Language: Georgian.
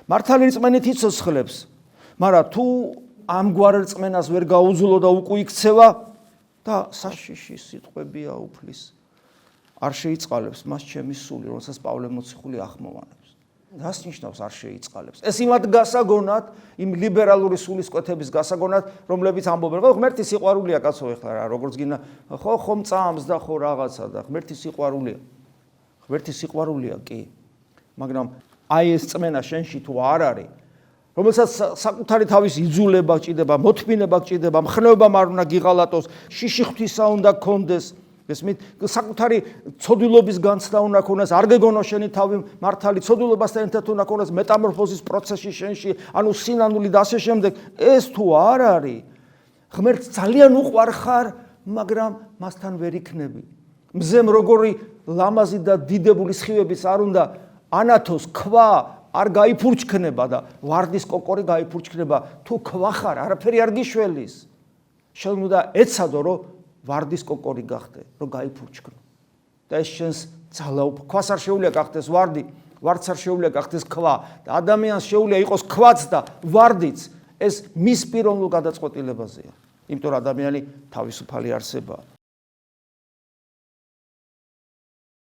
მართალი რწმენით იცოცხლებს, მაგრამ თუ ამგვარ რწმენას ვერ გაუძლო და უკვე იქცევა და საშიში სიტყვებია უფლის არ შეიწყალებს მას ჩემი სული, რომელსაც პავლე მოციქული ახმოვანებს. რას ნიშნავს არ შეიწყალებს? ეს იმად გასაგონად, იმ ლიბერალური სულისკვეთების გასაგონად, რომლებიც ამბობენ, ხო ღმერთი სიყვარულია კაცო ეხლა რა, როგორც გინდა, ხო ხომ წამს და ხო რაღაცა და ღმერთი სიყვარულია. ღმერთი სიყვარულია კი. მაგრამ აი ეს წმენა შენში თუ არ არის, რომელსაც საკუთარი თავის იძულება ჭირდება, მოთმინება ჭირდება, მხნეობა არ უნდა გიღალატოს, შიში ღვთისა უნდა გქონდეს. ესმით, საკუთარი ცოდვილობის განცდა უნდა ქონდეს, არ გეგონო შენი თავი მართალი, ცოდვილობასთან ერთად უნდა ქონდეს მეტამორფოზის პროცესში შენში, ანუ სინანული და ასე შემდეგ. ეს თუ არ არის, ღმერთს ძალიან უყვარ ხარ, მაგრამ მასთან ვერ იქნები. მზემ როგორი ლამაზი და დიდებული სხივების არ უნდა ანათოს ქვა არ გაიფურჩქნება და ვარდის კოკორი გაიფურჩქნება, თუ ქვა ხარ, არაფერი არ გიშველის. შენ უნდა ეცადო, რომ ვარდის კოკორი გახდე, რომ გაიფურჩქნო. და ეს შენს ძალაუფლება, ქვას არ შეუძლია გახდეს ვარდი, ვარდს არ შეუძლია გახდეს ქვა და ადამიანს შეუძლია იყოს ქვაც და ვარდიც. ეს მის პიროვნულ გადაწყვეტილებაზეა. იმიტომ რომ ადამიანი თავისუფალი არსებაა.